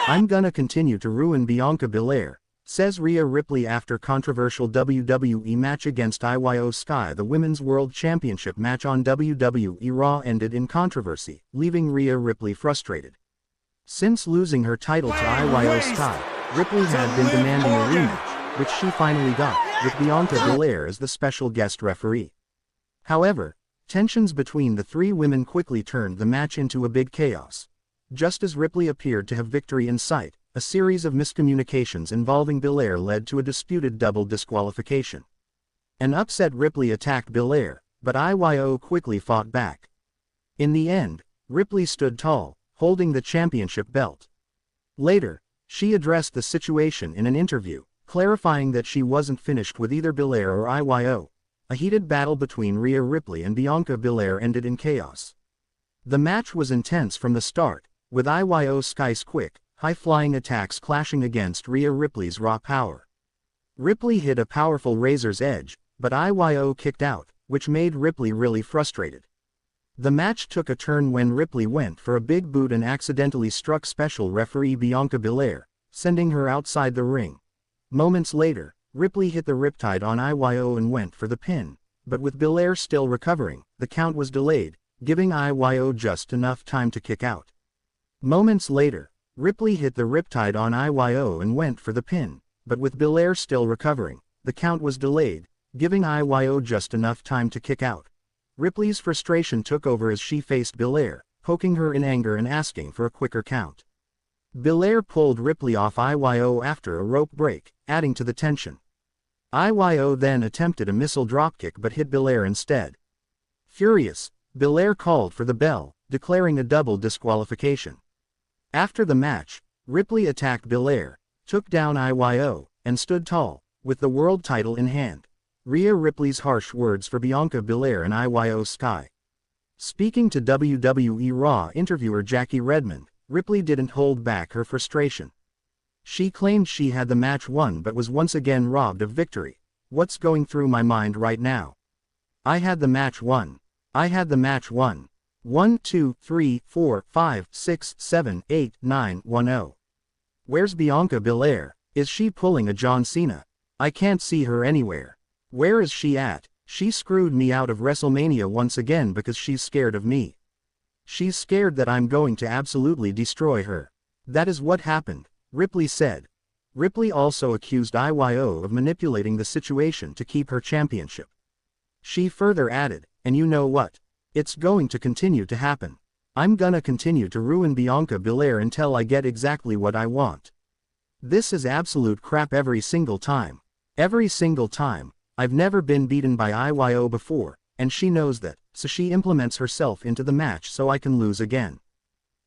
"I'm gonna continue to ruin Bianca Belair," says Rhea Ripley after controversial WWE match against IYO SKY. The Women's World Championship match on WWE Raw ended in controversy, leaving Rhea Ripley frustrated. Since losing her title to IYO SKY, Ripley had been demanding a rematch, which she finally got, with Bianca Belair as the special guest referee. However, tensions between the three women quickly turned the match into a big chaos. Just as Ripley appeared to have victory in sight, a series of miscommunications involving Belair led to a disputed double disqualification. An upset Ripley attacked Belair, but IYO quickly fought back. In the end, Ripley stood tall, holding the championship belt. Later, she addressed the situation in an interview, clarifying that she wasn't finished with either Belair or IYO. A heated battle between Rhea Ripley and Bianca Belair ended in chaos. The match was intense from the start, with IYO SKY's quick, high-flying attacks clashing against Rhea Ripley's raw power. Ripley hit a powerful razor's edge, but IYO kicked out, which made Ripley really frustrated. The match took a turn when Ripley went for a big boot and accidentally struck special referee Bianca Belair, sending her outside the ring. Moments later, Ripley hit the riptide on IYO and went for the pin, but with Belair still recovering, the count was delayed, giving IYO just enough time to kick out. Moments later, Ripley hit the riptide on IYO and went for the pin, but with Belair still recovering, the count was delayed, giving IYO just enough time to kick out. Ripley's frustration took over as she faced Belair, poking her in anger and asking for a quicker count. Belair pulled Ripley off IYO after a rope break, adding to the tension. IYO then attempted a missile dropkick but hit Belair instead. Furious, Belair called for the bell, declaring a double disqualification. After the match, Ripley attacked Belair, took down IYO, and stood tall, with the world title in hand. Rhea Ripley's harsh words for Bianca Belair and IYO SKY. Speaking to WWE Raw interviewer Jackie Redmond, Ripley didn't hold back her frustration. She claimed she had the match won but was once again robbed of victory. "What's going through my mind right now? I had the match won. I had the match won. 1 2 3 4 5 6 7 8 9 1-0. Where's Bianca Belair? Is she pulling a John Cena? I can't see her anywhere. Where is she at? She screwed me out of WrestleMania once again because she's scared of me. She's scared that I'm going to absolutely destroy her. That is what happened," Ripley said. Ripley also accused IYO of manipulating the situation to keep her championship. She further added, "And you know what? It's going to continue to happen. I'm gonna continue to ruin Bianca Belair until I get exactly what I want. This is absolute crap every single time. Every single time. I've never been beaten by IYO before, and she knows that, so she implements herself into the match so I can lose again.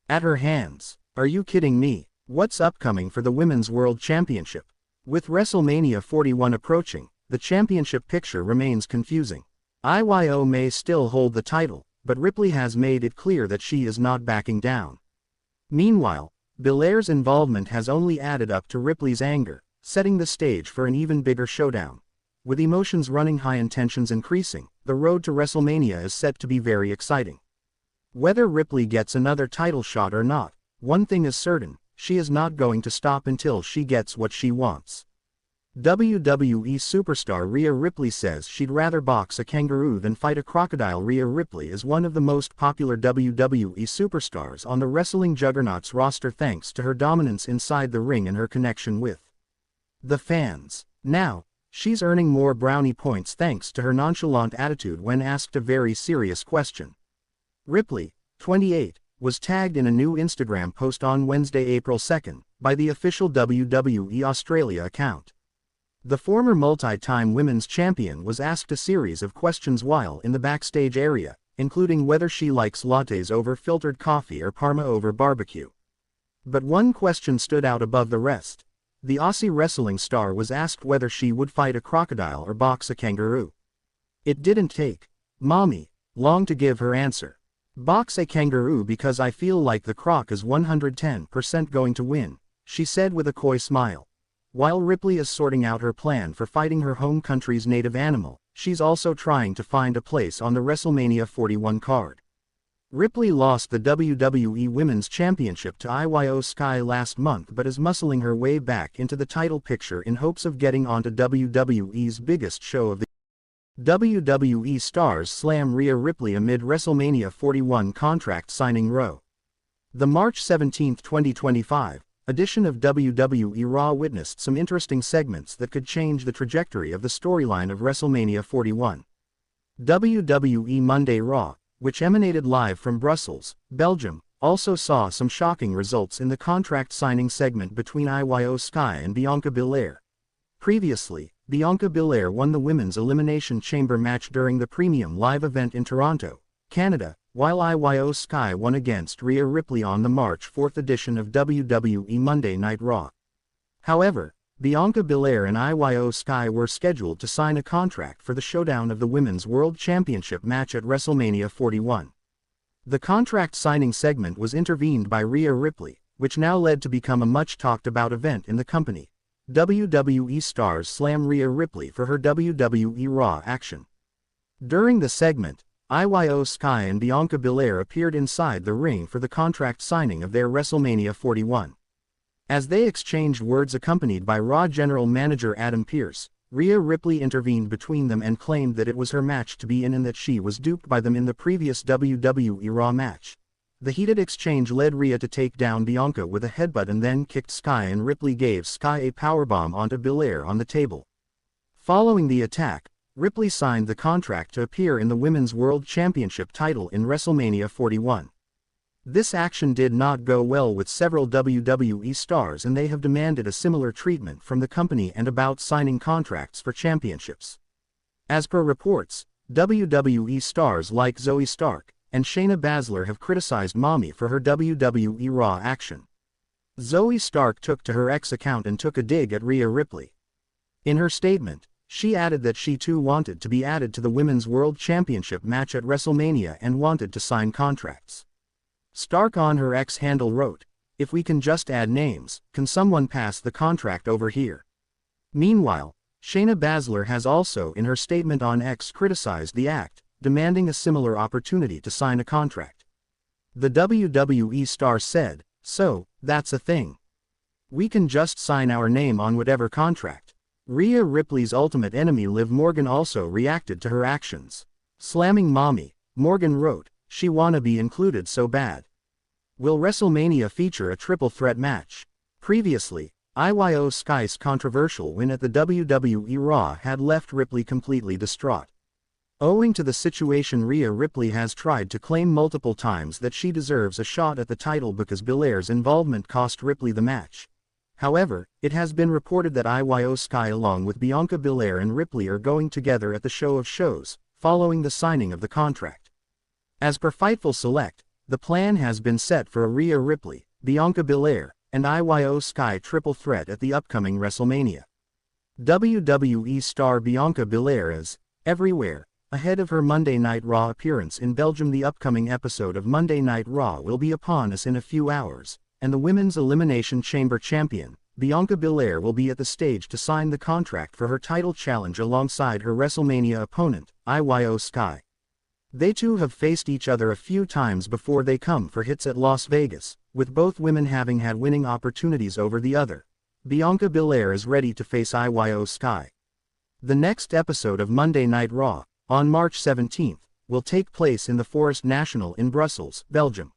At her hands. Are you kidding me? What's upcoming for the Women's World Championship? With WrestleMania 41 approaching, the championship picture remains confusing. IYO may still hold the title, but Ripley has made it clear that she is not backing down. Meanwhile, Belair's involvement has only added up to Ripley's anger, setting the stage for an even bigger showdown. With emotions running high and tensions increasing, the road to WrestleMania is set to be very exciting. Whether Ripley gets another title shot or not, one thing is certain, she is not going to stop until she gets what she wants. WWE superstar Rhea Ripley says she'd rather box a kangaroo than fight a crocodile. Rhea Ripley is one of the most popular WWE superstars on the wrestling juggernaut's roster thanks to her dominance inside the ring and her connection with the fans. Now, she's earning more brownie points thanks to her nonchalant attitude when asked a very serious question. Ripley, 28, was tagged in a new Instagram post on Wednesday, April 2, by the official WWE Australia account. The former multi-time women's champion was asked a series of questions while in the backstage area, including whether she likes lattes over filtered coffee or parma over barbecue. But one question stood out above the rest. The Aussie wrestling star was asked whether she would fight a crocodile or box a kangaroo. It didn't take mommy long to give her answer. "Box a kangaroo because I feel like the croc is 110% going to win," she said with a coy smile. While Ripley is sorting out her plan for fighting her home country's native animal, she's also trying to find a place on the WrestleMania 41 card. Ripley lost the WWE Women's Championship to IYO SKY last month but is muscling her way back into the title picture in hopes of getting onto WWE's biggest show of the year. WWE stars slam Rhea Ripley amid WrestleMania 41 contract signing Raw. The March 17, 2025, edition of WWE Raw witnessed some interesting segments that could change the trajectory of the storyline of WrestleMania 41. WWE Monday Raw, which emanated live from Brussels, Belgium, also saw some shocking results in the contract signing segment between IYO SKY and Bianca Belair. Previously, Bianca Belair won the Women's Elimination Chamber match during the Premium Live event in Toronto, Canada, while IYO SKY won against Rhea Ripley on the March 4 edition of WWE Monday Night Raw. However, Bianca Belair and IYO SKY were scheduled to sign a contract for the showdown of the Women's World Championship match at WrestleMania 41. The contract signing segment was intervened by Rhea Ripley, which now led to become a much talked about event in the company. WWE stars slam Rhea Ripley for her WWE Raw action. During the segment, IYO SKY and Bianca Belair appeared inside the ring for the contract signing of their WrestleMania 41. As they exchanged words accompanied by Raw General Manager Adam Pearce, Rhea Ripley intervened between them and claimed that it was her match to be in and that she was duped by them in the previous WWE Raw match. The heated exchange led Rhea to take down Bianca with a headbutt and then kicked Sky, and Ripley gave Sky a powerbomb onto Belair on the table. Following the attack, Ripley signed the contract to appear in the Women's World Championship title in WrestleMania 41. This action did not go well with several WWE stars, and they have demanded a similar treatment from the company and about signing contracts for championships. As per reports, WWE stars like Zoe Stark and Shayna Baszler have criticized Mommy for her WWE Raw action. Zoe Stark took to her X account and took a dig at Rhea Ripley. In her statement, she added that she too wanted to be added to the Women's World Championship match at WrestleMania and wanted to sign contracts. Stark on her X handle wrote, "If we can just add names, can someone pass the contract over here?" Meanwhile, Shayna Baszler has also in her statement on X criticized the act, demanding a similar opportunity to sign a contract. The WWE star said, "So, that's a thing. We can just sign our name on whatever contract." Rhea Ripley's ultimate enemy Liv Morgan also reacted to her actions. Slamming Mommy, Morgan wrote, "She wanna be included so bad. Will WrestleMania feature a triple threat match?" Previously, IYO SKY's controversial win at the WWE Raw had left Ripley completely distraught. Owing to the situation, Rhea Ripley has tried to claim multiple times that she deserves a shot at the title because Belair's involvement cost Ripley the match. However, it has been reported that IYO SKY along with Bianca Belair and Ripley are going together at the Show of Shows, following the signing of the contract. As per Fightful Select, the plan has been set for a Rhea Ripley, Bianca Belair, and IYO SKY triple threat at the upcoming WrestleMania. WWE star Bianca Belair is everywhere. Ahead of her Monday Night Raw appearance in Belgium, the upcoming episode of Monday Night Raw will be upon us in a few hours, and the Women's Elimination Chamber champion, Bianca Belair, will be at the stage to sign the contract for her title challenge alongside her WrestleMania opponent, IYO SKY. They two have faced each other a few times before they come for hits at Las Vegas, with both women having had winning opportunities over the other. Bianca Belair is ready to face IYO SKY. The next episode of Monday Night Raw, on March 17, will take place in the Forest National in Brussels, Belgium.